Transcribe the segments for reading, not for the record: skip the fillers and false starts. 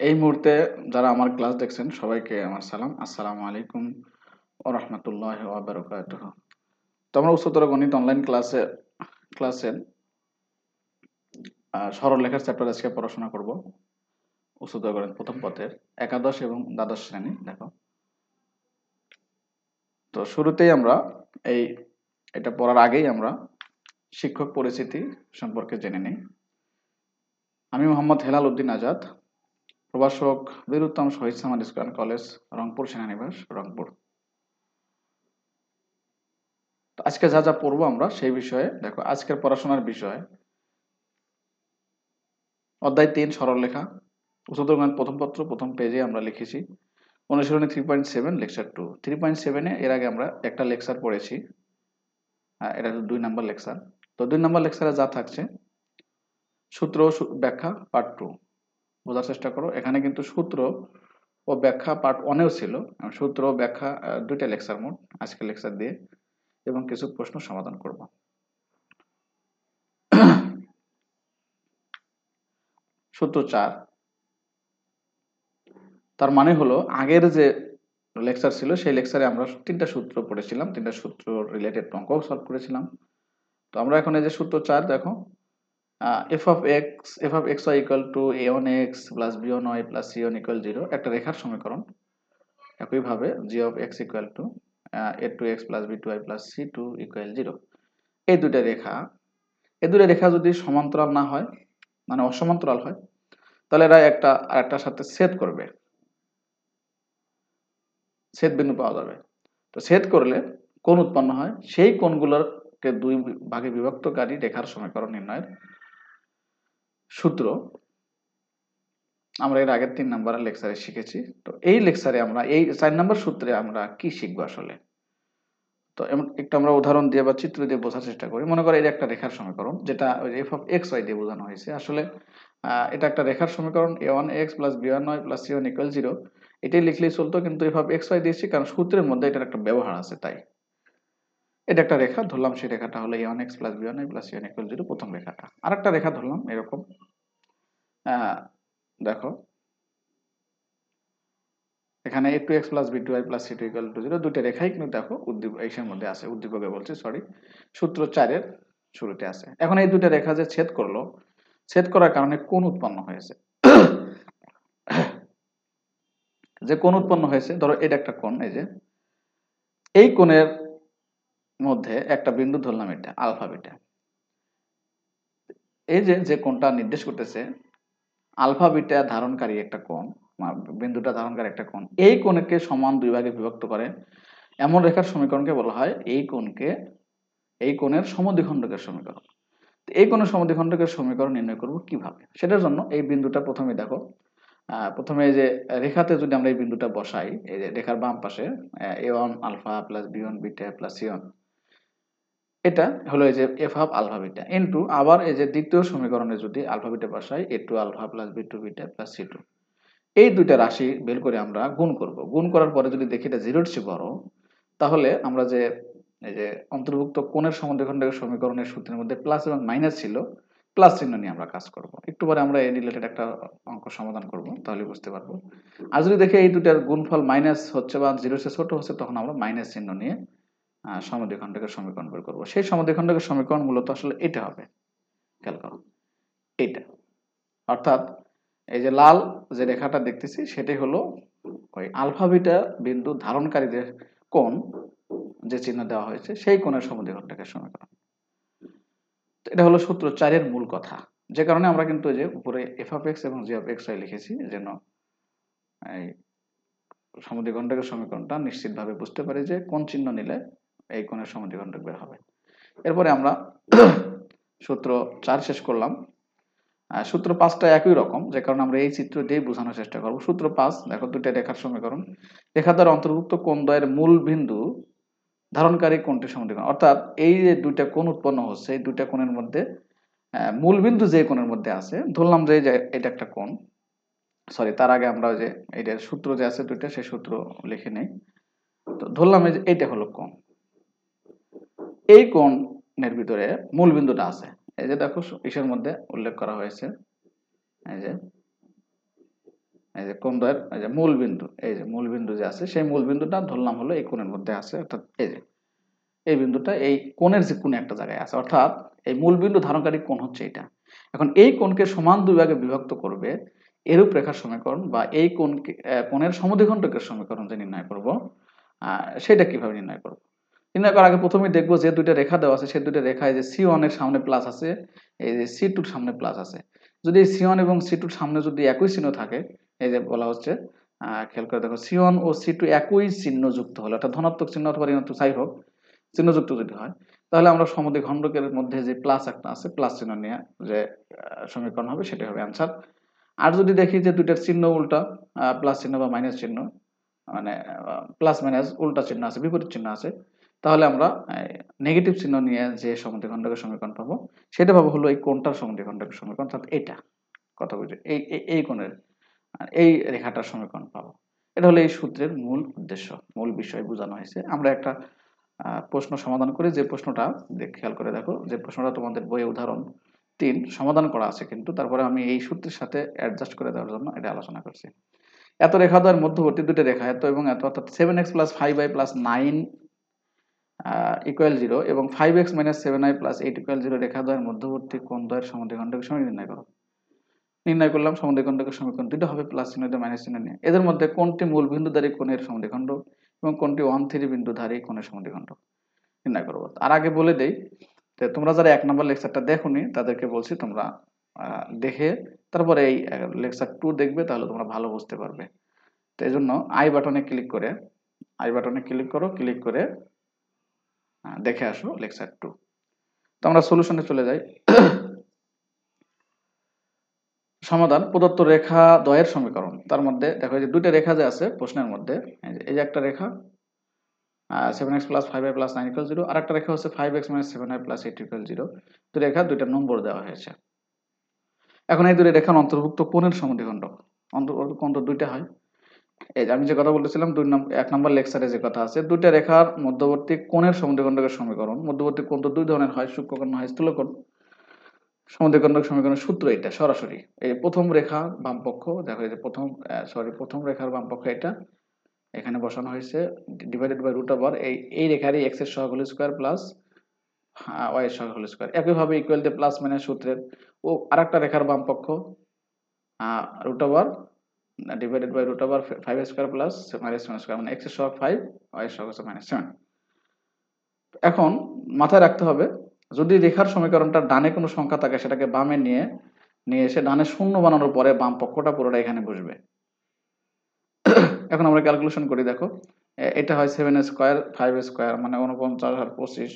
এই মুহূর্তে যারা আমার ক্লাস দেখছেন সবাইকে আমার সালাম। আসসালামু আলাইকুম ওয়া রাহমাতুল্লাহি ওয়া বারাকাতুহু। তো আমরা উচ্চতর গণিত অনলাইন ক্লাসের সরলরেখার চ্যাপ্টার আজকে পড়াশোনা করব। উচ্চতর গণিত প্রথম পত্রের একাদশ এবং দ্বাদশ শ্রেণী দেখো। তো শুরুতেই আমরা এই এটা পড়ার আগেই আমরা শিক্ষক পরিচিতি সম্পর্কে জেনে নিই। আমি মোহাম্মদ হেলাল উদ্দিন আজাদ, প্রভাষক Bir Uttam Shaheed Samad school and college, Rangpur সেনানিবাস, রংপুর। তো আজকে যা যা পড়বো আমরা সেই বিষয়ে দেখো। আজকের পড়াশোনার বিষয় অধ্যায় ৩ সরলরেখা, উচ্চতর গণিত প্রথম পত্র প্রথম পেজে আমরা লিখেছি অনুশীলনী 3.7 লেকচার 2। 3.7 এর আগে আমরা একটা লেকচার পড়েছি, এটা 2 নাম্বার লেকচার। তো 2 নাম্বার লেকচারে যা থাকছে সূত্র ব্যাখ্যা পার্ট 2 বোঝার চেষ্টা করো। এখানে কিন্তু সূত্র ও ব্যাখ্যা পার্ট 1এও ছিল। সূত্র ও ব্যাখ্যা দুইটা লেকচার মোট আজকে লেকচার দিয়ে, এবং কিছু প্রশ্ন সমাধান করব। সূত্র 4, তার মানে হলো আগের যে লেকচার ছিল সেই লেকচারে আমরা তিনটা সূত্র পড়েছিলাম, তিনটা সূত্র রিলেটেড অঙ্কও সলভ করেছিলাম। তো আমরা এখন এই যে সূত্র 4 দেখো, f of x y equal to a1x plus b1y plus c1 equal 0 একটা রেখার সমীকরণ। একইভাবে g of x equal to a2x plus b2y plus c2 equal 0। এই দুটো রেখা যদি সমান্তরাল না হয়, মানে অসমান্তরাল হয়, তাহলে এরা একটা আরেকটার সাথে ছেদ করবে, ছেদ বিন্দু পাওয়া যাবে। তো ছেদ করলে কোণ উৎপন্ন হয়, সেই কোণগুলোকে দুই ভাগে বিভক্তকারী রেখার সমীকরণ নির্ণয়ের সূত্র আমরা এর আগের 3 নাম্বারের লেকচারে শিখেছি। তো এই লেকচারে আমরা এই 4 নাম্বার সূত্রে আমরা কি শিখবো আসলে। তো একটু আমরা উদাহরণ দিয়ে বা চিত্র দিয়ে বোঝার চেষ্টা করি। মনে করো এটা একটা রেখার সমীকরণ, যেটা ওই এফ অফ এক্স ওয়াই দিয়ে বোঝানো হয়েছে। আসলে এটা একটা রেখার সমীকরণ, a1x plus b1y plus c1 equal 0। এটাই লিখলেই চলতো, কিন্তু এফ অফ এক্স ওয়াই দিয়েছি কারণ সূত্রের মধ্যে এটার একটা ব্যবহার আছে, তাই এটা একটা রেখা ধরলাম। সেই রেখাটা হলো a1x plus b1y plus c1 equal 0, প্রথম রেখাটা। আরেকটা রেখা ধরলাম এরকম, দেখো এখানে a2x plus b2y plus c2 equal to 0, দুইটা রেখাই কিন্তু দেখো এর মধ্যে আছে, উদ্দীপকে বলছি সরি, সূত্র 4 এর শুরুতে আছে। এখন এই দুইটা রেখা যে ছেদ করলো, ছেদ করার কারণে কোণ উৎপন্ন হয়েছে। যে কোণ উৎপন্ন হয়েছে, ধরো এটা একটা কোণ, এই যে এই কোণের মধ্যে একটা বিন্দু ধরলাম, এটা আলফা বিটা। এই যে যে কোণটা নির্দেশ করতেছে আলফা বিটা ধারণকারী একটা কোণ, বিন্দুটা ধারণকারী একটা কোণ, এই কোণকে সমান দুই ভাগে বিভক্ত করে এমন রেখার সমীকরণকে বলা হয় এই কোণের সমদ্বিখণ্ডকের সমীকরণ। এই কোণের সমদ্বিখণ্ডকের সমীকরণ নির্ণয় করব কিভাবে, সেটার জন্য এই বিন্দুটা প্রথমে দেখো, প্রথমে এই যে রেখাতে যদি আমরা এই বিন্দুটা বসাই, এই যে রেখার বাম পাশে a1 alpha plus b1 beta plus c1, এটা হলো এই যে F of alpha beta into, আবার এই যে দ্বিতীয় সমীকরণে যদি আলফা বিটা বসাই a2 alpha plus b2 beta plus c2, এই দুইটা রাশি বের করে আমরা গুণ করব। গুণ করার পরে যদি দেখি এটা জিরোর চেয়ে বড়, তাহলে আমরা যে এই যে অন্তর্ভুক্ত কোণের সমদ্বিখণ্ডকের সমীকরণের সূত্রের মধ্যে প্লাস এবং মাইনাস ছিল, প্লাস চিহ্ন নিয়ে আমরা কাজ করব। একটু পরে আমরা এই রিলেটেড একটা অঙ্ক সমাধান করব, তাহলে বুঝতে পারবো। আর যদি দেখি এই দুটার গুণফল মাইনাস হচ্ছে বা জিরোর চেয়ে ছোট হচ্ছে, তখন আমরা মাইনাস চিহ্ন নিয়ে সমদ্বিখণ্ডকের সমীকরণ বের করব। সেই সমদ্বিখণ্ডকের সমীকরণ মূলত আসলে এটা হবে, খেয়াল করো এইটা। অর্থাৎ এই যে লাল যে রেখাটা দেখতেছি সেটাই হলো ওই আলফা বিটা বিন্দু ধারণকারীদের কোণ, যে চিহ্ন দেওয়া হয়েছে সেই কোণের সমদ্বিখণ্ডকের সমীকরণ। তো এটা হলো সূত্র 4 এর মূল কথা, যে কারণে আমরা কিন্তু এই যে উপরে এফ অফ এক্স এবং জি অফ এক্স ওয়াই লিখেছি, যেন এই সমদ্বিখণ্ডকের সমীকরণটা নিশ্চিতভাবে বুঝতে পারি যে কোন চিহ্ন নিলে এই কোণের সমদ্বিখণ্ডক বের হবে। এরপরে আমরা সূত্র 4 শেষ করলাম। সূত্র 5টা একই রকম, যে কারণে আমরা এই চিত্র দিয়ে বোঝানোর চেষ্টা করব। সূত্র 5 দেখো, দুইটা রেখার সমীকরণ, রেখা দ্বারা অন্তর্ভুক্ত কোণদ্বয়ের মূল বিন্দু ধারণকারী কোণটির সমদ্বিখণ্ডক। অর্থাৎ এই যে দুইটা কোণ উৎপন্ন হচ্ছে, এই দুইটা কোণের মধ্যে মূল বিন্দু যে কোণের মধ্যে আছে, ধরলাম যে এটা একটা কোণ, সরি তার আগে আমরা যে এইটার সূত্র যে আছে দুইটা, সেই সূত্র লিখে নেই। তো ধরলাম এই যে এইটা হলো কোণ, এই কোণের ভিতরে মূল বিন্দুটা আছে, এই যে দেখো ইসের মধ্যে উল্লেখ করা হয়েছে, এই যে এই যে কোণদ্বয়ের এই যে মূল বিন্দু, এই যে মূল বিন্দু যে আছে সেই মূল বিন্দুটা ধরলাম হলো এই কোণের মধ্যে আছে, অর্থাৎ এই যে এই বিন্দুটা এই কোণের যে কোনো একটা জায়গায় আছে, অর্থাৎ এই মূল বিন্দু ধারণকারী কোণ হচ্ছে এটা। এখন এই কোণকে সমান দুই ভাগে বিভক্ত করবে এরূপ রেখার সমীকরণ বা এই কোণকে কোণের সমদ্বিখণ্ডকের সমীকরণ যে নির্ণয় করব, সেটা কিভাবে নির্ণয় করব? নির্ণয় করার আগে প্রথমেই দেখবো যে দুইটা রেখা দেওয়া আছে সেই দুইটা রেখায় যে C1 এর সামনে প্লাস আছে, এই যে C2 এর সামনে প্লাস আছে। যদি C1 এবং C2 এর সামনে যদি একই চিহ্ন থাকে, এই যে বলা হচ্ছে, খেয়াল করে দেখো C1 ও C2 একই চিহ্ন যুক্ত হলে, অর্থাৎ ধনাত্মক চিহ্ন অথবা ঋণাত্মক যাই হোক, চিহ্নযুক্ত যদি হয়, তাহলে আমরা সমদ্বিখণ্ডকের মধ্যে যে প্লাস একটা আছে প্লাস চিহ্ন নিয়ে যে সমীকরণ হবে সেটাই হবে অ্যান্সার। আর যদি দেখি যে দুইটার চিহ্ন উল্টা, প্লাস চিহ্ন বা মাইনাস চিহ্ন, মানে প্লাস মাইনাস উল্টা চিহ্ন আছে, বিপরীত চিহ্ন আছে, তাহলে আমরা নেগেটিভ চিহ্ন নিয়ে যে সমদ্বিখণ্ডকের সমীকরণ পাবো সেটা পাবো হলো এই কোণটার সমদ্বিখণ্ডকের সমীকরণ, অর্থাৎ এটা কথা বুঝে এই কোণের এই রেখাটার সমীকরণ পাবো। এটা হলো এই সূত্রের মূল উদ্দেশ্য, মূল বিষয় বোঝানো হয়েছে। আমরা একটা প্রশ্ন সমাধান করি, যে প্রশ্নটা খেয়াল করে দেখো, যে প্রশ্নটা তোমাদের বইয়ে উদাহরণ 3 সমাধান করা আছে, কিন্তু তারপরে আমি এই সূত্রের সাথে অ্যাডজাস্ট করে দেওয়ার জন্য এটা আলোচনা করছি। এত রেখাদ্বয়ের মধ্যবর্তী দুটো রেখা এত এবং এত, অর্থাৎ 7x + 5y + 9 = 0 এবং 5x - 7y + 8 = 0 রেখাদ্বয়ের মধ্যবর্তী কোণদ্বয়ের সমদ্বিখণ্ডকের সমীকরণ নির্ণয় করো। নির্ণয় করলাম সমদ্বিখণ্ডকের সমীকরণ দুটো হবে প্লাস চিহ্ন দিয়ে মাইনাস চিহ্ন নিয়ে। এদের মধ্যে কোনটি মূল বিন্দুধারী কোণের সমদ্বিখণ্ডক এবং কোনটি 1,3 বিন্দুধারী কোণের সমদ্বিখণ্ডক নির্ণয় করবো। আর আগে বলে দেই, তো তোমরা যারা 1 নম্বর লেকচারটা দেখোনি তাদেরকে বলছি তোমরা দেখে তারপরে এই লেকচার 2 দেখবে, তাহলে তোমরা ভালো বুঝতে পারবে। তো এই জন্য আই বাটনে ক্লিক করে, আই বাটনে ক্লিক করো, ক্লিক করে দেখে আসো লেকচার 2। তো আমরা সলিউশনে চলে যাই। সমাধান প্রদত্ত রেখা দ্বয়ের সমীকরণ, তার মধ্যে দেখো যে দুইটা রেখা যে আছে প্রশ্নের মধ্যে, এই যে একটা রেখা 7x + 5y + 9 = 0, আর একটা রেখা হচ্ছে 5x - 7y + 8 = 0। দুই রেখা দুইটা নম্বর দেওয়া হয়েছে। এখন এই দুই রেখার অন্তর্ভুক্ত কোণের সমদ্বিখণ্ডক, অন্তর্ভুক্ত কোণ তো দুইটা হয়। এই যে আমি যে কথা বলতেছিলাম 1 নম্বর লেকচারে যে কথা আছে, দুইটা রেখার মধ্যবর্তী কোণের সমদ্বিখণ্ডকের সমীকরণ, মধ্যবর্তী কোণ তো দুই ধরনের হয়, সূক্ষ্মকোণ হয় স্থূলকোণ। সমদ্বিখণ্ডক সমীকরণের সূত্র এটা সরাসরি, এই প্রথম রেখা বামপক্ষ দেখো, এই যে প্রথম রেখার বামপক্ষ এটা এখানে বসানো হয়েছে, ডিভাইডেড বাই √, এই রেখারই x এর সহগ হোল স্কয়ার প্লাস y এর সহগ হোল স্কয়ার। একইভাবে ইকুয়াল দিয়ে প্লাস মাইনাস সূত্রের ও আরেকটা রেখার বামপক্ষ √, divided by √, 5 square plus -7 square, মানে x এর সহগ 5, y এর সহগ হচ্ছে -7। এখন মাথায় রাখতে হবে, যদি রেখার সমীকরণটা ডানে কোনো সংখ্যা থাকে সেটাকে বামে নিয়ে এসে ডানে শূন্য বানানোর পরে বাম পক্ষটা পুরোটা এখানে বসবে। এখন আমরা ক্যালকুলেশন করি, দেখো এটা হয় 7 স্কয়ার 5 স্কয়ার মানে 49 আর 25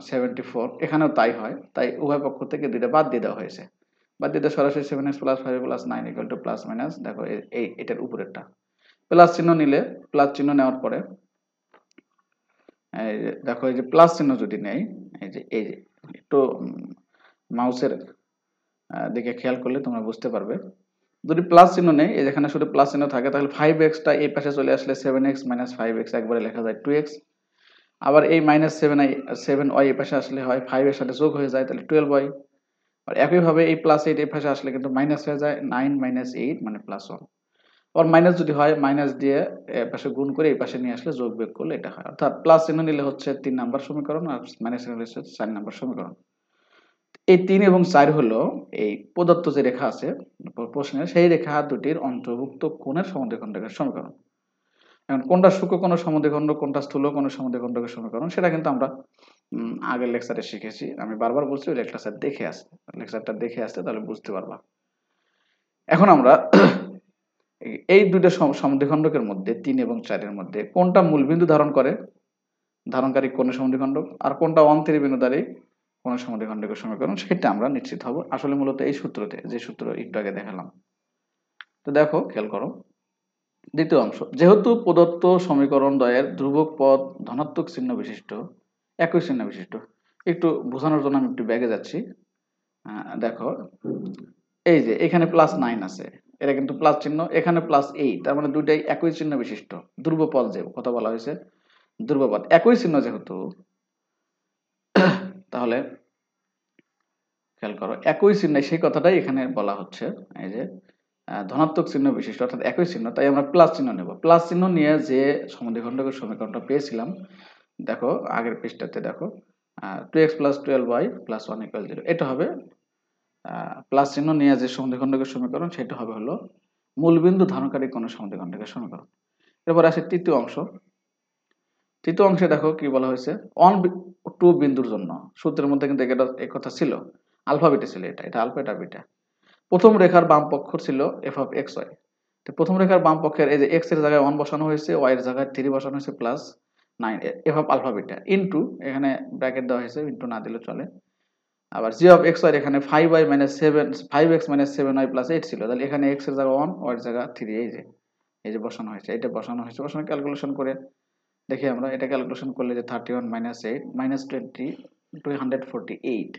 74, এখানেও তাই হয়, তাই উভয় পক্ষ থেকে দুইটা বাদ দিয়ে দেওয়া হয়েছে। বাদ দিয়ে সরাসরি 7x + 5 + 9 = প্লাস মাইনাস, দেখো এই এটার উপরেরটা প্লাস চিহ্ন নিলে, প্লাস চিহ্ন নেওয়ার পরে এই যে দেখো, এই যে প্লাস চিহ্ন যদি নেই, এই যে একটু মাউসের দিকে খেয়াল করলে তোমরা বুঝতে পারবে। যদি প্লাস চিহ্ন নেই, এই যেখানে শুধু প্লাস চিহ্ন থাকে, তাহলে 5x টা এই পাশে চলে আসলে 7x - 5x একবারে লেখা যায় 2x। আবার এই -7y এই পাশে আসলে হয় 5 এর সাথে যোগ হয়ে যায়, তাহলে 12y। আর একইভাবে এই +8 এই পাশে আসলে কিন্তু মাইনাস হয়ে যায়, 9 - 8 মানে +1। আর মাইনাস যদি হয়, মাইনাস দিয়ে এর পাশে গুণ করে এই পাশে নিয়ে আসলে যোগ বিয়োগ করলে এটা হয়। অর্থাৎ প্লাস চিহ্ন নিলে হচ্ছে 3 নাম্বার সমীকরণ আর মাইনাস চিহ্ন নিলে হচ্ছে 4 নাম্বার সমীকরণ। এই 3 এবং 4 হলো এই প্রদত্ত যে রেখা আছে প্রশ্নে, সেই রেখা দুটির অন্তর্ভুক্ত কোণের সমদ্বিখণ্ডকের সমীকরণ। এখন কোনটা সূক্ষ্মকোণের সমদ্বিখণ্ডক, কোনটা স্থূলকোণের সমদ্বিখণ্ডকের সমীকরণ, সেটা কিন্তু আমরা আগের লেকচারে শিখেছি। আমি বারবার বলছি ওই লেকচারটা দেখে আসতে তাহলে বুঝতে পারবা। এখন আমরা এই দুইটা সমদ্বিখণ্ডকের মধ্যে 3 এবং 4 এর মধ্যে কোনটা মূলবিন্দু ধারণ করে, ধারণকারী কোণের সমদ্বিখণ্ডক, আর কোনটা 1,3 বিন্দুধারী কোণের সমদ্বিখণ্ডকের সমীকরণ, সেটা আমরা নিশ্চিত হব আসলে মূলত এই সূত্রতে, যে সূত্র একটু আগে দেখালাম। তো দেখো খেয়াল করো, দ্বিতীয় অংশ, যেহেতু প্রদত্ত সমীকরণ দ্বয়ের ধ্রুবক পদ ধনাত্মক চিহ্ন বিশিষ্ট, একই চিহ্ন বিশিষ্ট, একটু বোঝানোর জন্য আমি একটু ব্যাগে যাচ্ছি। দেখো এই যে এখানে +9 আছে, এটা কিন্তু প্লাস চিহ্ন, এখানে +8, তার মানে দুইটাই একই চিহ্ন বিশিষ্ট ধ্রুবপদ, যে কথা বলা হয়েছে ধ্রুবপদ একই চিহ্ন যেহেতু, তাহলে খেয়াল করো একই চিহ্ন সেই কথাটাই এখানে বলা হচ্ছে। এই যে ধনাত্মক চিহ্ন বিশিষ্ট অর্থাৎ একই চিহ্ন, তাই আমরা প্লাস চিহ্ন নেব। প্লাস চিহ্ন নিয়ে যে সমদ্বিখণ্ডকের সমীকরণটা পেয়েছিলাম, দেখো আগের পৃষ্ঠাতে দেখো 2x + 12y + 1 = 0, এটা হবে প্লাস চিহ্ন নিয়ে যে সমদ্বিখণ্ডকের সমীকরণ, সেটা হবে হলো মূলবিন্দু ধারণকারী কোণের সমদ্বিখণ্ডকের সমীকরণ। এরপর আসে তৃতীয় অংশ। তৃতীয় অংশে দেখো কি বলা হয়েছে, অন টু বিন্দুর জন্য সূত্রের মধ্যে কিন্তু এটা এই কথা ছিল, আলফা বিটা ছিল, এটা আলফা এটা বিটা। প্রথম রেখার বাম পক্ষ ছিল f(x, y), তো প্রথম রেখার বাম পক্ষের এই যে x এর জায়গায় 1 বসানো হয়েছে, y এর জায়গায় 3 বসানো হয়েছে প্লাস 9 f(alpha beta) ইনটু, এখানে ব্র্যাকেট দেওয়া হয়েছে, ইনটু না দিলে চলে। আবার g(x, y) এখানে 5y - 7 5x - 7y + 8 ছিল, তাহলে এখানে x এর জায়গায় 1, y এর জায়গায় 3, এই যে বসানো হয়েছে, এটা বসানো হয়েছে। বসানো ক্যালকুলেশন করে দেখি আমরা, এটা ক্যালকুলেশন করলে যে 31 - 8 - 20 248,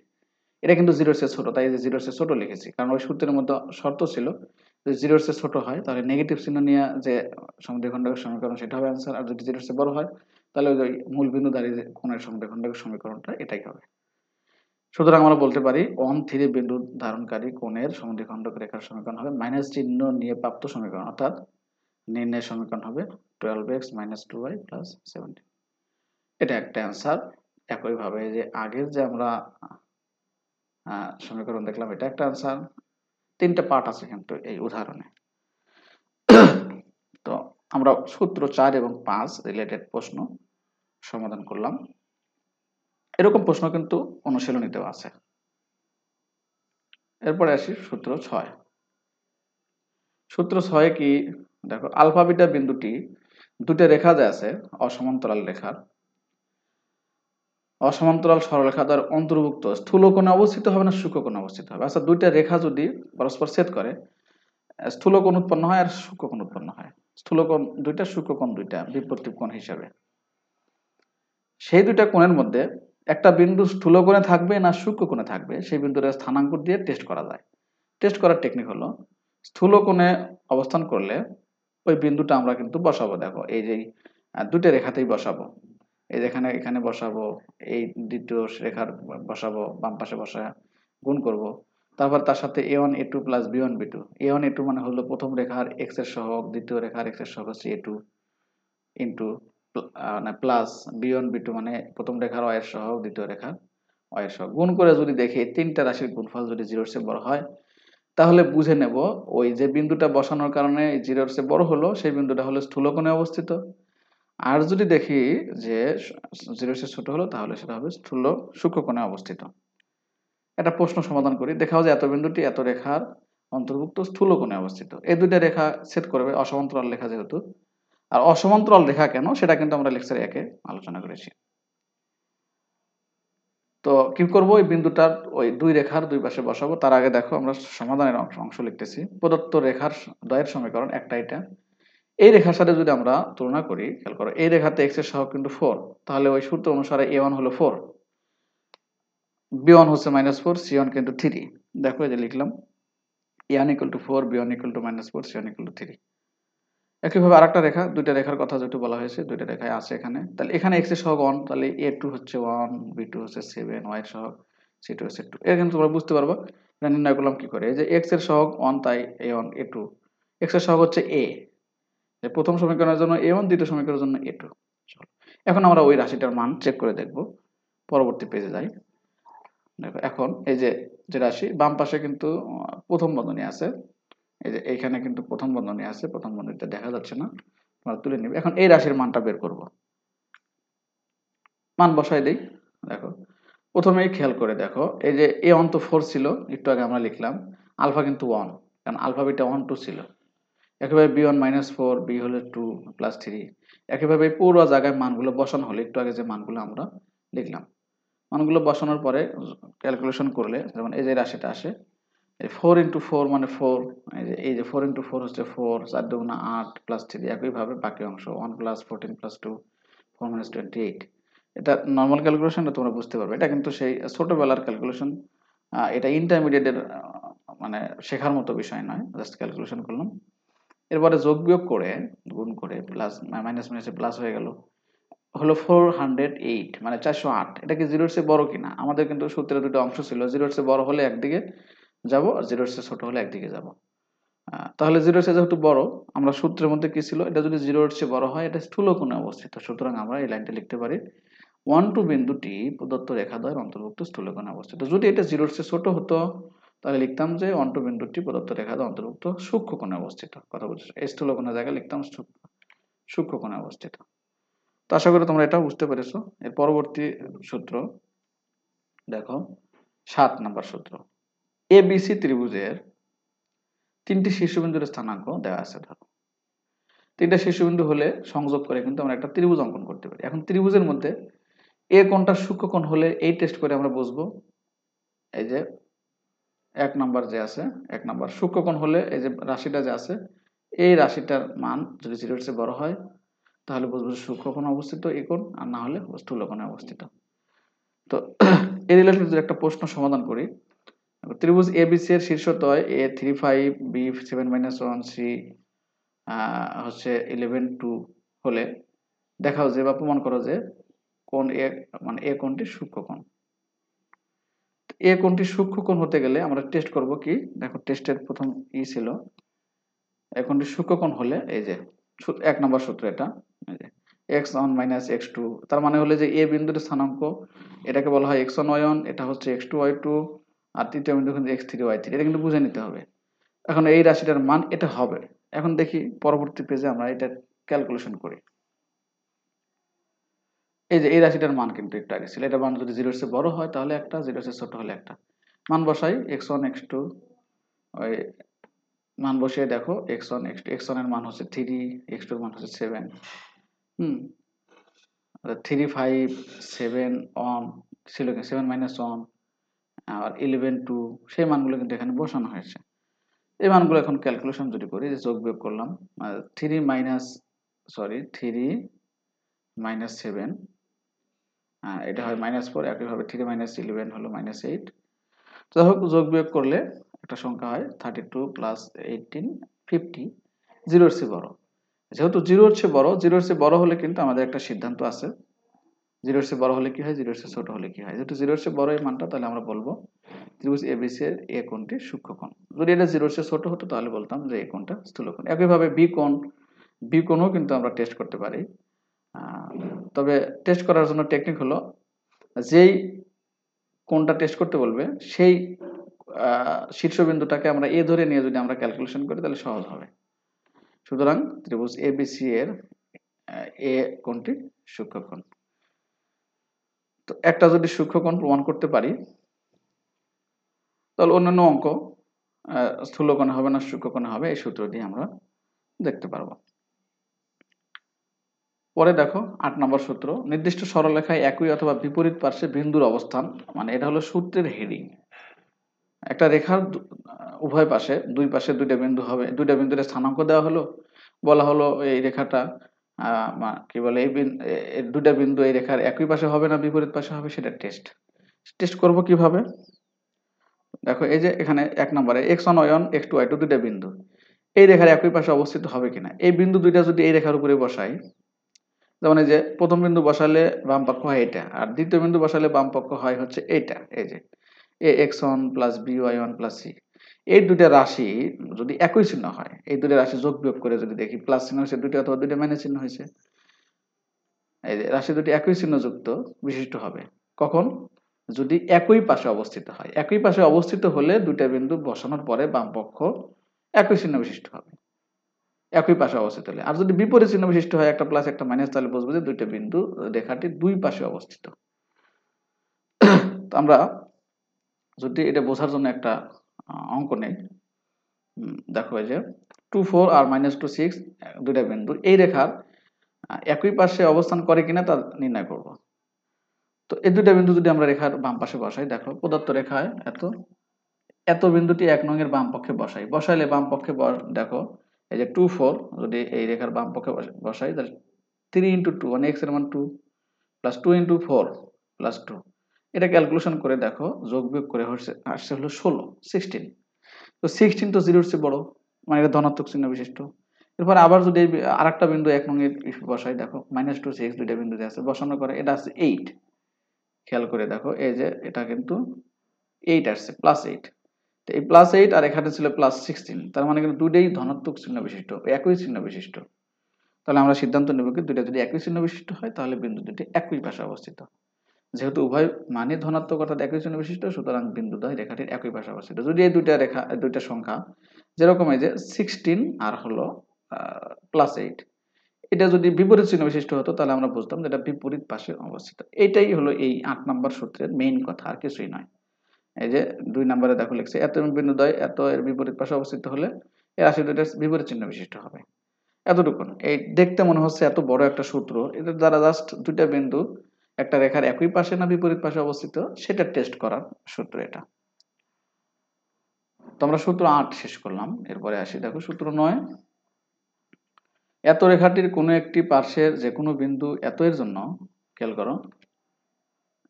এটা কিন্তু 0 এর চেয়ে ছোট, তাই এই যে 0 এর চেয়ে ছোট লিখেছি, কারণ ওই সূত্রের মধ্যে শর্ত ছিল যদি 0 এর চেয়ে ছোট হয় তাহলে নেগেটিভ চিহ্ন নিয়ে যে সমদ্বিখণ্ডকের সমীকরণ সেটা হবে অ্যান্সার, আর যদি 0 এর চেয়ে বড় হয় তাহলে ওই মূল বিন্দু দাঁড়িয়ে যে কোণের সমদ্বিখণ্ডকের সমীকরণটা এটাই হবে। সুতরাং আমরা বলতে পারি 1, 3 বিন্দু ধারণকারী কোণের সমদ্বিখণ্ডক রেখার সমীকরণ হবে মাইনাস চিহ্ন নিয়ে প্রাপ্ত সমীকরণ, অর্থাৎ নির্ণয়ের সমীকরণ হবে 12x - 2y + 17। এটা একটা অ্যান্সার। একইভাবে যে আগের যে আমরা সমীকরণ দেখলাম, এটা একটা অ্যান্সার। 3টা পার্ট আছে কিন্তু এই উদাহরণে। তো আমরা সূত্র 4 এবং 5 রিলেটেড প্রশ্ন সমাধান করলাম। এরকম প্রশ্ন কিন্তু অনুশীলনীতেও আছে। এরপরে আসি সূত্র 6। সূত্র 6 কি, দেখো আলফা বিটা বিন্দুটি দুটো রেখা যে আছে অসমান্তরাল রেখার, অসমান্তরাল সরলরেখা দ্বারা অন্তর্ভুক্ত স্থূল কোণে অবস্থিত হবে না সূক্ষ্ম কোণে অবস্থিত হবে। আচ্ছা, দুইটা রেখা যদি পরস্পর ছেদ করে স্থূল কোণ উৎপন্ন হয় আর সূক্ষ্ম কোণ উৎপন্ন হয়। স্থূল কোণ দুইটা, সূক্ষ্ম কোণ দুইটা, বিপরীত কোণ হিসাবে। সেই দুইটা কোণের মধ্যে একটা বিন্দু স্থূল কোণে থাকবে না সূক্ষ্ম কোণে থাকবে, সেই বিন্দুর স্থানাঙ্ক দিয়ে টেস্ট করা যায়। টেস্ট করার টেকনিক হলো, স্থূল কোণে অবস্থান করলে ওই বিন্দুটা আমরা কিন্তু বসাবো। দেখো এই যে দুইটা রেখাতেই বসাবো, এই যেখানে এখানে বসাবো, এই দ্বিতীয় রেখার বসাবো, বাম পাশে বসায় গুণ করব। তারপর তার সাথে a1 a2 + b1 b2, a1 a2 মানে হলো প্রথম রেখার x এর সহগ, দ্বিতীয় রেখার x এর সহগ হচ্ছে a2 into plus b1 b2 মানে প্রথম রেখার y এর সহগ, দ্বিতীয় রেখার y এর সহগ। গুণ করে যদি দেখি তিনটা রাশির গুণফল যদি 0 এর চেয়ে বড় হয়, তাহলে বুঝে নেব ওই যে বিন্দুটা বসানোর কারণে 0 এর চেয়ে বড় হলো, সেই বিন্দুটা হলো স্থূল কোণে অবস্থিত। আর যদি দেখি যে 0 এর চেয়ে ছোট হলো, তাহলে সেটা হবে সূক্ষ্ম কোণে অবস্থিত। একটা প্রশ্ন সমাধান করি। দেখা যায় এত বিন্দুটি এত রেখার অন্তর্ভুক্ত স্থূল কোণে অবস্থিত। এই দুইটা রেখা ছেদ করবে, অসমান্তরাল রেখা যেহেতু। আর অসমান্তরাল রেখা কেন, সেটা কিন্তু আমরা লেকচার 1 এ আলোচনা করেছি। তো কি করব, ওই বিন্দুটার ওই দুই রেখার দুই পাশে বসাবো। তার আগে দেখো আমরা সমাধানের অংশ লিখতেছি। প্রদত্ত রেখার দ্বয়ের সমীকরণ একটা এটা। এই রেখার সাথে যদি আমরা তুলনা করি, খেয়াল করো এই রেখাতে x এর সহগ কিন্তু 4, তাহলে ওই সূত্র অনুসারে a1 হলো 4, b1 হচ্ছে -4, c1 কিন্তু 3। দেখো এই যে লিখলাম a1 = 4, b1 = -4, c1 = 3। একইভাবে আরেকটা রেখা, দুইটা রেখার কথা যেটা বলা হয়েছে, দুইটা রেখায় আছে এখানে। তাহলে এখানে x এর সহগ 1, তাহলে a2 হচ্ছে 1, b2 হচ্ছে 7, y এর সহগ c2 হচ্ছে 2। এটা কিন্তু তোমরা বুঝতে পারবা এটা নির্ণয় করলাম কি করে। এই যে x এর সহগ 1, তাই a1 a2, x এর সহগ হচ্ছে a, যে প্রথম সমীকরণের জন্য a1, দ্বিতীয় সমীকরণের জন্য a2। এখন আমরা ওই রাশিটার মান চেক করে দেখব। পরবর্তী পেজে যাই। দেখো এখন এই যে রাশি বাম পাশে কিন্তু প্রথম বন্ধনী আছে, এই যে এইখানে কিন্তু প্রথম বন্ধনী আছে, প্রথম বন্ধনীটা দেখা যাচ্ছে না, তোমরা তুলে নিবে। এখন এই রাশির মানটা বের করব, মান বসাই দেই। দেখো প্রথমেই খেয়াল করে দেখো, এই যে a1 তো 4 ছিল, একটু আগে আমরা লিখলাম, আলফা কিন্তু 1, কারণ আলফা বিটা 1 2 ছিল। একইভাবে b1 -4, b হলো 2 + 3। একইভাবে পুরো জায়গায় মানগুলো বসানো হলে, একটু আগে যে মানগুলো আমরা লিখলাম, মানগুলো বসানোর পরে ক্যালকুলেশন করলে যেমন এই যে রাশিটা আসে, এই 4 × 4 মানে 4, এই যে 4 × 4 হচ্ছে 4, 4 × 8 + 3। একইভাবে বাকি অংশ 1 + 14 + 2 4 - 28। এটা নরমাল ক্যালকুলেশনটা তোমরা বুঝতে পারবে, এটা কিন্তু সেই ছোটবেলার ক্যালকুলেশন। এটা ইন্টারমিডিয়েটের মানে শেখার মতো বিষয় নয়, জাস্ট ক্যালকুলেশন করলাম। এরপরে যোগ বিয়োগ করে, গুণ করে, প্লাস মাইনাস মাইনাসে প্লাস হয়ে গেল, হলো 408 মানে 408। এটা কি 0 এর চেয়ে বড় কিনা? আমাদের কিন্তু সূত্রের দুটো অংশ ছিল, 0 এর চেয়ে বড় হলে একদিকে যাব আর 0 এর চেয়ে ছোট হলে একদিকে যাব। তাহলে 0 এর চেয়ে যেহেতু বড়, আমরা সূত্রের মধ্যে কি ছিল, এটা যদি 0 এর চেয়ে বড় হয় এটা স্থূল কোণে অবস্থিত। সুতরাং আমরা এই লাইনটা লিখতে পারি 1 2 বিন্দুটি প্রদত্ত রেখাদ্বয়ের অন্তর্ভুক্ত স্থূল কোণে অবস্থিত। যদি এটা 0 এর চেয়ে ছোট হতো তাহলে লিখতাম যে 1 2 বিন্দুটি প্রদত্ত রেখাদ্বয়ের অন্তর্ভুক্ত সূক্ষ্ম কোণে অবস্থিত। কথা বুঝছো? এই স্থূল কোণের জায়গায় লিখতাম সূক্ষ্ম কোণে অবস্থিত। তো আশা করি তোমরা এটাও বুঝতে পেরেছো। এর পরবর্তী সূত্র দেখো, 7 নাম্বার সূত্র। এবিসি ত্রিভুজের 3টি শীর্ষবিন্দুর স্থানাঙ্ক দেওয়া আছে। ধরো 3টা শীর্ষবিন্দু হলে সংযোগ করে কিন্তু আমরা একটা ত্রিভুজ অঙ্কন করতে পারি। এখন ত্রিভুজের মধ্যে এ কোণটা সূক্ষ্মকোণ হলে এই টেস্ট করে আমরা বুঝবো। এই যে 1 নাম্বার যে আছে, 1 নাম্বার সূক্ষ্মকোণ হলে এই যে রাশিটা যে আছে, এই রাশিটার মান যদি 0 এর চেয়ে বড় হয় তাহলে বুঝবো সূক্ষ্মকোণে অবস্থিত এই কোণ, আর না হলে স্থূলকোণে অবস্থিত। তো এই রিলেটেড যদি একটা প্রশ্ন সমাধান করি, ত্রিভুজ এবিসি এর শীর্ষদ্বয় A35 B7-1 C হচ্ছে 11 2 হলে দেখাও যে বা প্রমাণ করো যে কোণ এ, মানে এ কোণটি সূক্ষ্মকোণ। এ কোণটি সূক্ষ্মকোণ হতে গেলে আমরা টেস্ট করব কি, দেখো টেস্টের প্রথম ছিল এ কোণটি সূক্ষ্মকোণ হলে এই যে 1 নম্বর সূত্র এটা, এই যে x1 - x2, তার মানে হলো যে এ বিন্দুর স্থানাঙ্ক এটাকে বলা হয় x1 y1, এটা হচ্ছে x2 y2, আর তৃতীয় বিন্দু কিন্তু x3 y3। এটা কিন্তু বুঝে নিতে হবে। এখন এই রাশিটার মান এটা হবে। এখন দেখি পরবর্তী পেজে আমরা এটা ক্যালকুলেশন করি। এই যে এই রাশিটার মান কিন্তু একটু আগে ছিল, এটার মান যদি 0 এর চেয়ে বড় হয় তাহলে একটা, 0 এর চেয়ে ছোট হলে একটা। মান বসাই x1 x2, ওই মান বসিয়ে দেখো x1 x2, x1 এর মান হচ্ছে 3, x2 এর মান হচ্ছে 7, 3 5 7 1 ছিল কি 7 - 1, আর 11 2, সেই মানগুলো কিন্তু এখানে বসানো হয়েছে। এই মানগুলো এখন ক্যালকুলেশন যদি করি, যে যোগ বিয়োগ করলাম, 3 মাইনাস 7, এটা হয় -4, একইভাবে 3 - 11 হলো -8। তো যাই হোক, যোগ বিয়োগ করলে একটা সংখ্যা হয় 32 + 18 50, 0 এর চেয়ে বড়। যেহেতু 0 এর চেয়ে বড়, 0 এর চেয়ে বড় হলে কিন্তু আমাদের একটা সিদ্ধান্ত আছে, 0 এর চেয়ে বড় হলে কি হয়, 0 এর চেয়ে ছোট হলে কি হয়। যেহেতু 0 এর চেয়ে বড় এই মানটা, তাহলে আমরা বলবো ত্রিভুজ এবিসি এর এ কোণটি সূক্ষ্মকোণ। যদি এটা 0 এর চেয়ে ছোট হতো তাহলে বলতাম যে এই কোণটা স্থূলকোণ। একইভাবে বি কোণও কিন্তু আমরা টেস্ট করতে পারি। তবে টেস্ট করার জন্য টেকনিক হলো, যেই কোণটা টেস্ট করতে বলবে সেই শীর্ষবিন্দুটাকে আমরা এ ধরে নিয়ে যদি আমরা ক্যালকুলেশন করি তাহলে সহজ হবে। সুতরাং ত্রিভুজ এবিসি এর এ কোণটি সূক্ষ্মকোণ। তো একটা যদি সূক্ষ্মকোণ প্রমাণ করতে পারি তাহলে অন্যান্য অঙ্ক স্থূলকোণে হবে না সূক্ষ্মকোণে হবে, এই সূত্র দিয়ে আমরা দেখতে পারবো। পরে দেখো 8 নম্বর সূত্র, নির্দিষ্ট সরলরেখায় একই অথবা বিপরীত পার্শ্বে বিন্দুর অবস্থান, মানে এটা হলো সূত্রের হেডিং। একটা রেখার উভয় পাশে, দুই পাশে দুইটা বিন্দু হবে, দুইটা বিন্দুর স্থানাঙ্ক দেওয়া হলো, বলা হলো এই রেখাটা কি বলে এই দুইটা বিন্দু এই রেখার একই পাশে হবে না বিপরীত পাশে হবে, সেটা টেস্ট করব কিভাবে। দেখো এই যে এখানে 1 নম্বরে x1 y1 x2 y2 দুইটা বিন্দু এই রেখার একই পাশে অবস্থিত হবে কিনা। এই বিন্দু দুইটা যদি এই রেখার উপরে বসাই, যেমন এই যে প্রথম বিন্দু বসালে বাম পক্ষ হয় এটা, আর দ্বিতীয় বিন্দু বসালে বাম পক্ষ হয় হচ্ছে এইটা, এই যে ax1 + by1 + c। এই দুইটা রাশি যদি একই চিহ্ন হয়, এই দুইটা রাশি যোগ বিয়োগ করে যদি দেখি প্লাস চিহ্ন হয়েছে দুইটা অথবা দুইটা মাইনাস চিহ্ন হয়েছে, এই যে রাশি দুটি একই চিহ্ন যুক্ত বিশিষ্ট হবে কখন, যদি একই পাশে অবস্থিত হয়। একই পাশে অবস্থিত হলে দুইটা বিন্দু বসানোর পরে বাম পক্ষ একই চিহ্ন বিশিষ্ট হবে, একই পাশে অবস্থিত হলে। আর যদি বিপরীত চিহ্ন বিশিষ্ট হয়, একটা প্লাস একটা মাইনাস, তাহলে বুঝবো যে দুইটা বিন্দু রেখাটির দুই পাশে অবস্থিত। তো আমরা যদি এটা বোঝার জন্য একটা অঙ্ক নেই, দেখো এই যে 2 4 আর -2 6 দুইটা বিন্দু এই রেখার একই পাশে অবস্থান করে কিনা তা নির্ণয় করব। তো এই দুইটা বিন্দু যদি আমরা রেখার বাম পাশে বসাই, দেখো প্রদত্ত রেখায় এত বিন্দুটি 1 নং এর বাম পক্ষে বসাইলে বাম পক্ষে দেখো এই যে 2 4 যদি এই রেখার বাম পক্ষে বসাই, তাহলে 3 × 2 মানে x এর মান 2 + 2 × 4 + 2, এটা ক্যালকুলেশন করে দেখো যোগ বিয়োগ করে আসছে হলো 16। তো 16 তো 0 এর চেয়ে বড়, মানে এটা ধনাত্মক চিহ্ন বিশিষ্ট। এরপর আবার যদি আরেকটা বিন্দু 1 নং এর বসাই, দেখো -2 6 দুইটা বিন্দু দিয়ে আছে, বসানোর পরে এটা আছে 8। খেয়াল করে দেখো এই যে এটা কিন্তু 8 আসছে +8। তো এই +8 আর এখানে ছিল +16, তার মানে কিন্তু দুইটাই ধনাত্মক চিহ্ন বিশিষ্ট, একই চিহ্ন বিশিষ্ট। তাহলে আমরা সিদ্ধান্ত নেব কি দুইটা যদি একই চিহ্ন বিশিষ্ট হয় তাহলে বিন্দু দুটি একই পাশে অবস্থিত। যেহেতু উভয় মানে ধনাত্মক অর্থাৎ একই চিহ্ন বিশিষ্ট, সুতরাং বিন্দুদ্বয় রেখাটির একই পাশে অবস্থিত। যদি এই দুইটা সংখ্যা যেরকম এই যে 16 আর হলো +8, এটা যদি বিপরীত চিহ্ন বিশিষ্ট হতো তাহলে আমরা বুঝতাম যে এটা বিপরীত পাশে অবস্থিত। এটাই হলো এই 8 নম্বর সূত্রের মেইন কথা, আর কিছুই নয়। এই যে 2 নম্বরে দেখো লিখছে এত বিন্দুদ্বয় এত এর বিপরীত পাশে অবস্থিত হলে এই রাশি দুইটার বিপরীত চিহ্ন বিশিষ্ট হবে। এতটুকুন। এই দেখতে মনে হচ্ছে এত বড় একটা সূত্র, এটার দ্বারা জাস্ট দুইটা বিন্দু একটা রেখার একই পাশে না বিপরীত পাশে অবস্থিত সেটা টেস্ট করার সূত্র এটা। তো আমরা সূত্র 8 শেষ করলাম, এরপরে আসি দেখো সূত্র 9। এত রেখাটির কোনো একটি পার্শ্বের যে কোনো বিন্দু এত এর জন্য, খেয়াল করো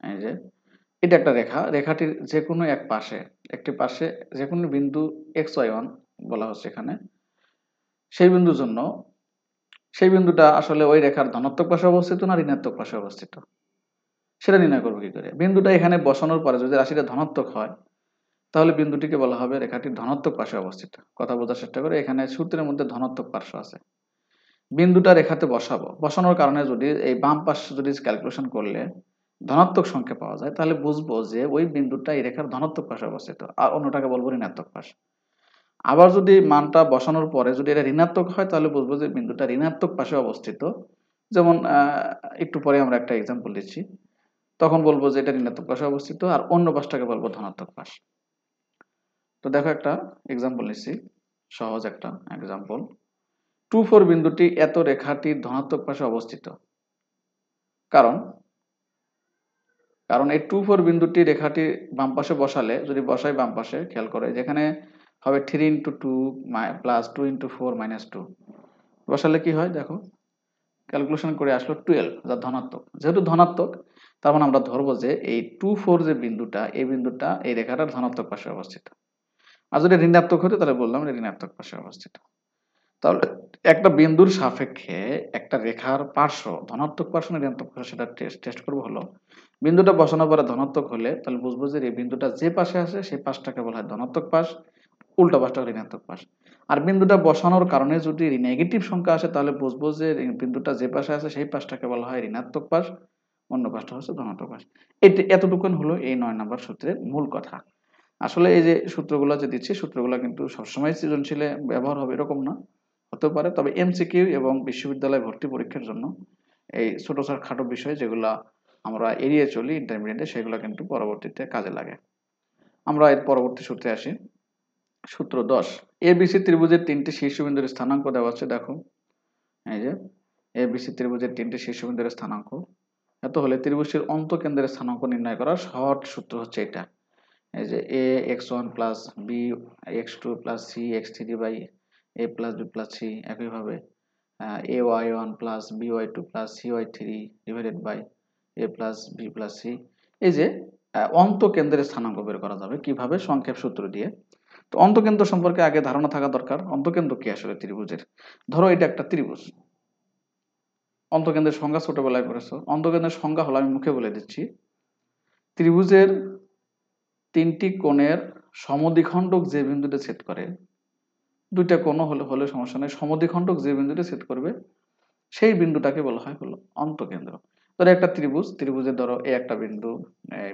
এই যে এটা একটা রেখা, রেখাটির যে কোনো এক পাশে একটি পাশে যে কোনো বিন্দু xy1 বলা হচ্ছে এখানে, সেই বিন্দুর জন্য সেই বিন্দুটা আসলে ওই রেখার ধনাত্মক পাশে অবস্থিত না ঋণাত্মক পাশে অবস্থিত সেটা নির্ণয় করবো কি করে। বিন্দুটা এখানে বসানোর পরে যদি রাশিটা ধনাত্মক হয় তাহলে বিন্দুটিকে বলা হবে রেখাটির ধনাত্মক পাশে অবস্থিত। কথা বোঝার চেষ্টা করে, এখানে সূত্রের মধ্যে ধনাত্মক পার্শ্ব আছে, বিন্দুটা রেখাতে বসাবো, বসানোর কারণে যদি এই বাম পাশ যদি ক্যালকুলেশন করলে ধনাত্মক সংখ্যা পাওয়া যায় তাহলে বুঝবো যে ওই বিন্দুটা এই রেখার ধনাত্মক পাশে অবস্থিত, আর অন্যটাকে বলবো ঋণাত্মক পাশ। আবার যদি মানটা বসানোর পরে যদি এটা ঋণাত্মক হয় তাহলে বুঝবো যে বিন্দুটা ঋণাত্মক পাশে অবস্থিত। যেমন একটু পরে আমরা একটা এক্সাম্পল দিচ্ছি, তখন বলবো যে এটা ঋণাত্মক পাশে অবস্থিত আর অন্য পাশটাকে বলবো ধনাত্মক পাশ। তো দেখো একটা এক্সাম্পল নিচ্ছি, সহজ একটা এক্সাম্পল। 2,4 বিন্দুটি এত রেখাটির ধনাত্মক পাশে অবস্থিত, কারণ কারণ এই 2,4 বিন্দুটি রেখাটি বাম পাশে বসালে, যদি বসাই বাম পাশে, খেয়াল করে যেখানে হবে 3 × 2 + 2 × 4 - 2, বসালে কি হয় দেখো, ক্যালকুলেশন করে আসলো 12, যা ধনাত্মক। যেহেতু ধনাত্মক তার মানে আমরা ধরবো যে এই 2,4 যে বিন্দুটা এই বিন্দুটা এই রেখাটার ধনাত্মক পাশে অবস্থিত। আর যদি ঋণাত্মক হতো তাহলে বললাম এটা ঋণাত্মক পাশে অবস্থিত। তাহলে একটা বিন্দুর সাপেক্ষে একটা রেখার পার্শ্ব ধনাত্মক পার্শ্ব না ঋণাত্মক পার্শ্ব সেটা টেস্ট করবো হলো, বিন্দুটা বসানোর পরে ধনাত্মক হলে তাহলে বুঝবো যে এই বিন্দুটা যে পাশে আছে সেই পাশটাকে বলা হয় ধনাত্মক পাশ, উল্টা পাশটা ঋণাত্মক পাশ। আর বিন্দুটা বসানোর কারণে যদি নেগেটিভ সংখ্যা আসে তাহলে বুঝবো যে বিন্দুটা যে পাশে আছে সেই পাশটাকে বলা হয় ঋণাত্মক পাশ, অন্য পাশটা হচ্ছে ধনাত্মক পাশ। এতটুকুন হলো এই 9 নম্বর সূত্রের মূল কথা। আসলে এই যে সূত্রগুলো যে দিচ্ছি সূত্রগুলো কিন্তু সবসময় সৃজনশীলে ব্যবহার হবে এরকম না, হতে পারে, তবে এমসিকিউ এবং বিশ্ববিদ্যালয় ভর্তি পরীক্ষার জন্য এই ছোট ছোট খাটো বিষয় যেগুলো আমরা এড়িয়ে চলি ইন্টারমিডিয়েটে সেগুলো কিন্তু পরবর্তীতে কাজে লাগে। আমরা এর পরবর্তী সূত্রে আসি, সূত্র 10। এবিসি ত্রিভুজের 3টি শীর্ষবিন্দুর স্থানাঙ্ক দেওয়া আছে, দেখো এই যে এবিসি ত্রিভুজের 3টি শীর্ষবিন্দুর স্থানাঙ্ক এত হলে ত্রিভুজটির অন্তকেন্দ্রের স্থানাঙ্ক নির্ণয় করার সহজ সূত্র হচ্ছে এটা। এই যে a x1 plus b x2 plus c x3 by a plus b plus c, একইভাবে a y1 plus b y2 plus c y3 divided by a plus b plus c। এই যে অন্তকেন্দ্রের স্থানাঙ্ক বের করা যাবে কিভাবে, সংক্ষেপ সূত্র দিয়ে। তো অন্তকেন্দ্র সম্পর্কে আগে ধারণা থাকা দরকার, অন্তকেন্দ্র কি আসলে ত্রিভুজের। ধরো এটা একটা ত্রিভুজ, অন্তকেন্দ্রের সংজ্ঞা ছোটবেলায় পড়েছো, অন্তকেন্দ্রের সংজ্ঞা হলো আমি মুখে বলে দিচ্ছি, ত্রিভুজের 3টি কোণের সমদ্বিখণ্ডক যে বিন্দুতে ছেদ করে, দুইটা কোণ হলে সমস্যা নেই, সমদ্বিখণ্ডক যে বিন্দুতে ছেদ করবে সেই বিন্দুটাকে বলা হয় হলো অন্তকেন্দ্র। ধরো একটা ত্রিভুজের ধরো এ একটা বিন্দু,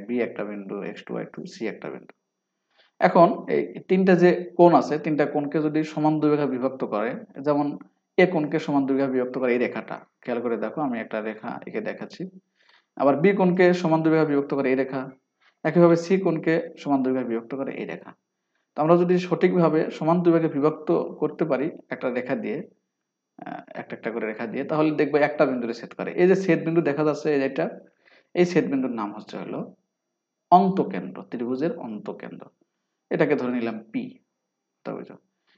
বি একটা বিন্দু, x2 y2 c একটা বিন্দু। এখন এই তিনটা যে কোণ আছে, তিনটা কোণকে যদি সমান দুই ভাগে বিভক্ত করে, যেমন এ কোণকে সমান দুই ভাগে বিভক্ত করে এই রেখাটা, খেয়াল করে দেখো আমি একটা রেখা এঁকে দেখাচ্ছি। আবার বি কোণকে সমান দুই ভাগে বিভক্ত করে এই রেখা, একইভাবে সি কোণকে সমান দুই ভাগে বিভক্ত করে এই রেখা। তো আমরা যদি সঠিকভাবে সমান দুই ভাগে বিভক্ত করতে পারি একটা রেখা দিয়ে, একটা একটা করে রেখা দিয়ে, তাহলে দেখবো একটা বিন্দুতে ছেদ করে। এই যে ছেদ বিন্দু দেখা যাচ্ছে এটা, এই ছেদ বিন্দুর নাম হচ্ছে হলো অন্তকেন্দ্র, ত্রিভুজের অন্তকেন্দ্র। এটাকে ধরে নিলাম পি।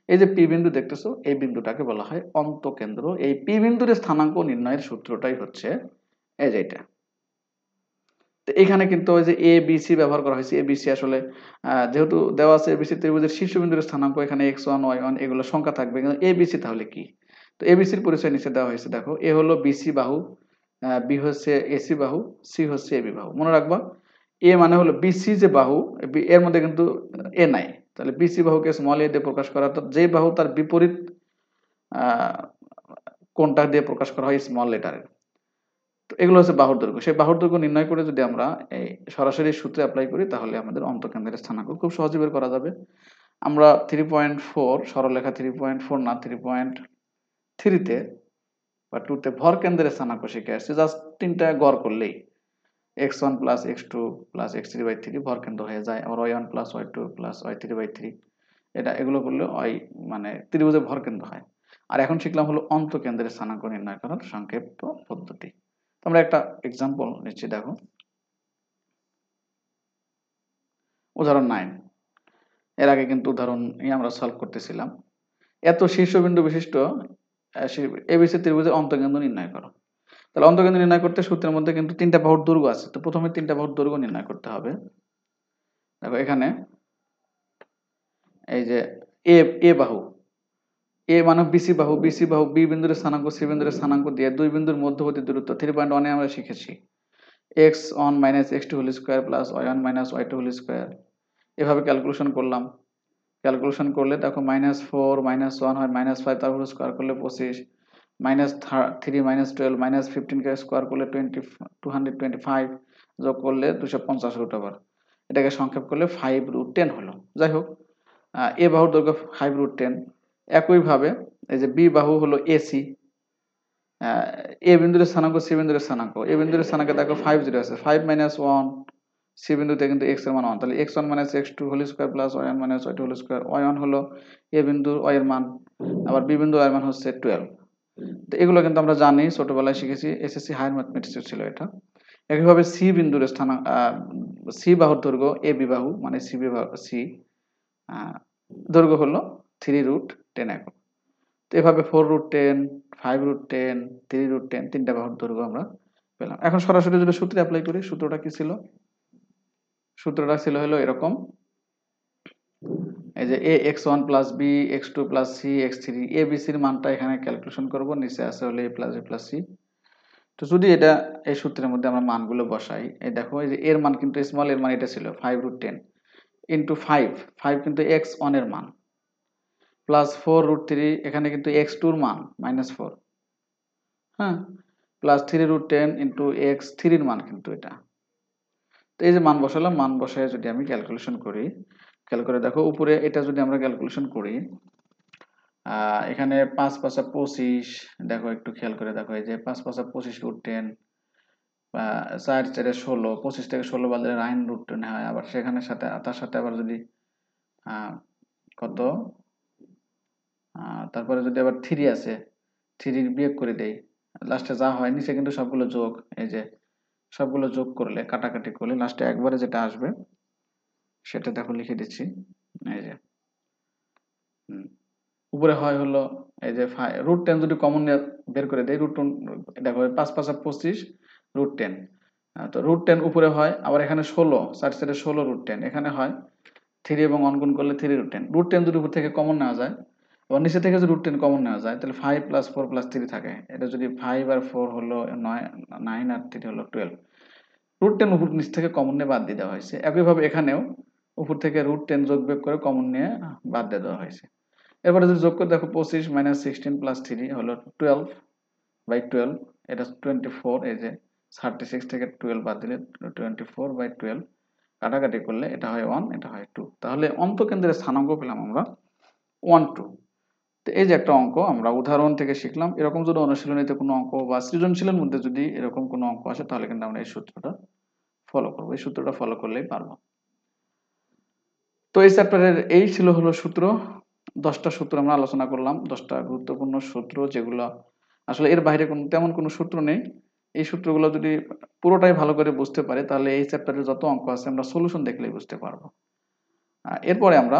এই যে পি বিন্দু দেখতেছো এই বিন্দুটাকে বলা হয় অন্তকেন্দ্র। এই পি বিন্দুর স্থানাঙ্ক নির্ণয়ের সূত্রটাই হচ্ছে এই যে এটা। তো এখানে কিন্তু ওই যে এ বি সি ব্যবহার করা হয়েছে, এ বি সি আসলে যেহেতু দেওয়া আছে এবিসি ত্রিভুজের শীর্ষবিন্দুর স্থানাঙ্ক, এখানে x1 y1 এগুলো সংখ্যা থাকবে, কিন্তু এ বি সি তাহলে কি। তো এবিসির পরিচয় নিচে দেওয়া হয়েছে, দেখো এ হলো বিসি বাহু, বি হচ্ছে এসি বাহু, সি হচ্ছে এবি বাহু। মনে রাখবা এ মানে হলো বিসি যে বাহু, এর মধ্যে কিন্তু এ নাই, তাহলে বিসি বাহুকে স্মল এ দিয়ে প্রকাশ করা, অর্থাৎ যে বাহু তার বিপরীত কোণটা দিয়ে প্রকাশ করা হয় স্মল লেটারের। তো এগুলো হচ্ছে বাহুর দৈর্ঘ্য। সেই বাহুর দৈর্ঘ্য নির্ণয় করে যদি আমরা এই সরাসরি সূত্রে অ্যাপ্লাই করি তাহলে আমাদের অন্তঃকেন্দ্রের স্থানাঙ্ক খুব সহজে বের করা যাবে। আমরা 3.4 সরলরেখা 3.4 না 3.3 তে বা 2 তে ভর কেন্দ্রের স্থানাঙ্ক শিখে আসছি। জাস্ট 3টা গড় করলেই x1 plus x2 plus x3/3 ভর কেন্দ্র হয়ে যায়। আবার y1 plus y2 plus y3/3 এগুলো করলে মানে ত্রিভুজের ভর কেন্দ্র হয়। আর এখন শিখলাম হলো অন্তঃকেন্দ্রের স্থানাঙ্ক নির্ণয় করার সংক্ষিপ্ত পদ্ধতি। আমরা একটা এক্সাম্পল নিচ্ছি, দেখো উদাহরণ 9। এর আগে কিন্তু উদাহরণ আমরা সলভ করতেছিলাম। এত শীর্ষবিন্দু বিশিষ্ট এবিসি ত্রিভুজের অন্তঃকেন্দ্র নির্ণয় করো। তাহলে অন্তঃকেন্দ্র নির্ণয় করতে সূত্রের মধ্যে কিন্তু 3টা বাহুর দৈর্ঘ্য আছে। তো প্রথমে 3টা বাহুর দৈর্ঘ্য নির্ণয় করতে হবে। দেখো এখানে এই যে এ এ বাহু, এ মানে বিসি বাহু বি বিন্দুর স্থানাঙ্ক সি বিন্দুর স্থানাঙ্ক দিয়ে দুই বিন্দুর মধ্যবর্তী দূরত্ব 3.1 এ আমরা শিখেছি x1 minus x2 whole square plus y1 minus y2 whole square. এভাবে ক্যালকুলেশন করলাম। ক্যালকুলেশন করলে দেখো -4 -1 হয় -5, তার উপর স্কয়ার করলে 25, -3 -12 -15 কে স্কয়ার করলে 225, যোগ করলে 250 রুট ওভার। এটাকে সংক্ষেপ করলে 5√10 হলো। যাই হোক, এ বাহুর দৈর্ঘ্য 5√10। একইভাবে এই যে বি বাহু হলো এসি, এ বিন্দুর স্থানাঙ্ক সি বিন্দুর স্থানাঙ্ক, এ বিন্দুর স্থানাঙ্কে দেখো 50 আছে, 5 - 1, সি বিন্দুতে কিন্তু x এর মান 1, তাহলে x1 - x2 whole square plus y1 - y2 whole square. y1 হলো এ বিন্দুর y এর মান, আবার বি বিন্দুর y এর মান হচ্ছে 12। তো এগুলো কিন্তু আমরা জানি, ছোটবেলায় শিখেছি, এসএসসি হায়ার ম্যাথমেটিক্সে ছিল এটা। একইভাবে সি বিন্দুর স্থানাঙ্ক, সি বাহুর দৈর্ঘ্য এ বি বাহু মানে সি দৈর্ঘ্য হলো 3√10 একক। তো এভাবে 4√10, 5√10, 3√10 তিনটা বাহুর দৈর্ঘ্য আমরা পেলাম। এখন সরাসরি যদি সূত্রে অ্যাপ্লাই করি, সূত্রটা কি ছিল? সূত্রটা ছিল হলো এরকম, এই যে a x1 plus b x2 plus c x3, a b c এর মানটা এখানে ক্যালকুলেশন করব, নিচে আছে হলো a plus b plus c। তো যদি এটা এই সূত্রের মধ্যে আমরা মানগুলো বসাই, এই দেখো এই যে এর মান কিন্তু স্মল এর মান এটা ছিল 5√10 ইন্টু 5 কিন্তু x1 এর মান, প্লাস 4√3 এখানে কিন্তু x2 এর মান -4, হ্যাঁ, প্লাস 3√10 ইন্টু x3 এর মান কিন্তু এটা। তো এই যে মান বসালাম, মান বসায় যদি আমি ক্যালকুলেশন করি, খেয়াল করে দেখো উপরে এটা যদি আমরা ক্যালকুলেশন করি, এখানে 5 × 5 = 25, দেখো একটু খেয়াল করে দেখো, এই যে 5 × 5 = 25√10, 4 × 4 = 16, 25 থেকে 16 বাদ দিলে 9√10 হয়। আবার সেখানে সাথে তার সাথে আবার যদি কত, তারপরে যদি আবার 3 আছে, 3 বিয়োগ করে দেই, লাস্টে যা হয়, নিচে কিন্তু সবগুলো যোগ, এই যে সবগুলো যোগ করলে কাটাকাটি করলে লাস্টে একবারে যেটা আসবে সেটা দেখো লিখে দিচ্ছি, এই যে উপরে হয় হলো এই যে √10 যদি কমন বের করে দেই, দেখো 5 × 5 = 25 √10, তো √10 উপরে হয়, আবার এখানে 16, 4 × 4 = 16 √10, এখানে হয় 3 এবং 1 গুণ করলে 3√10। √10 যদি উপর থেকে কমন নেওয়া যায়, আবার নিচে থেকে যদি √10 কমন নেওয়া যায়, তাহলে 5 + 4 + 3 থাকে। এটা যদি 5 আর 4 হলো 9 আর 3 হলো 12। √10 উপর নিচ থেকে কমন নিয়ে বাদ দিয়ে দেওয়া হয়েছে। একইভাবে এখানেও উপর থেকে √10 যোগ বিয়োগ করে কমন নিয়ে বাদ দিয়ে দেওয়া হয়েছে। এরপরে যদি যোগ করে দেখো 25 - 16 + 3 হলো 12/12, এটা 24, এই যে 36 থেকে 12 বাদ দিলে 24/12, কাটাকাটি করলে এটা হয় 1, এটা হয় 2। তাহলে অন্তঃকেন্দ্রের স্থানাঙ্ক পেলাম আমরা 1, 2। তো এই যে একটা অঙ্ক আমরা উদাহরণ থেকে শিখলাম। এরকম যদি অনুশীলনীতে কোনো অঙ্ক বা সৃজনশীলের মধ্যে যদি এরকম কোনো অঙ্ক আসে, তাহলে কিন্তু আমরা এই সূত্রটা ফলো করবো। এই সূত্রটা ফলো করলেই পারবো। তো এই চ্যাপ্টারের এই ছিল হলো সূত্র। 10টা সূত্র আমরা আলোচনা করলাম, 10টা গুরুত্বপূর্ণ সূত্র, যেগুলো আসলে এর বাইরে তেমন কোনো সূত্র নেই। এই সূত্রগুলো যদি পুরোটাই ভালো করে বুঝতে পারি, তাহলে এই চ্যাপ্টারের যত অঙ্ক আছে আমরা সলিউশন দেখলেই বুঝতে পারবো। এরপরে আমরা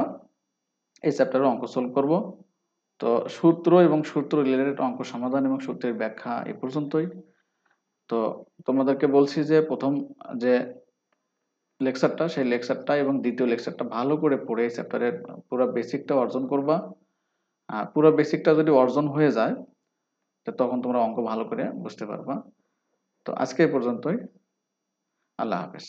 এই চ্যাপ্টারের অঙ্ক সলভ করব। তো সূত্র এবং সূত্র রিলেটেড অঙ্ক সমাধান এবং সূত্রের ব্যাখ্যা এ পর্যন্তই। তো তোমাদেরকে বলছি যে প্রথম যে লেকচারটা, সেই লেকচারটা এবং দ্বিতীয় লেকচারটা ভালো করে পড়ে এই চ্যাপ্টারের পুরো বেসিকটা অর্জন করবা। পুরো বেসিকটা যদি অর্জন হয়ে যায়, তো তখন তোমরা অঙ্ক ভালো করে বুঝতে পারবা। তো আজকে এই পর্যন্তই। আল্লাহ হাফেজ।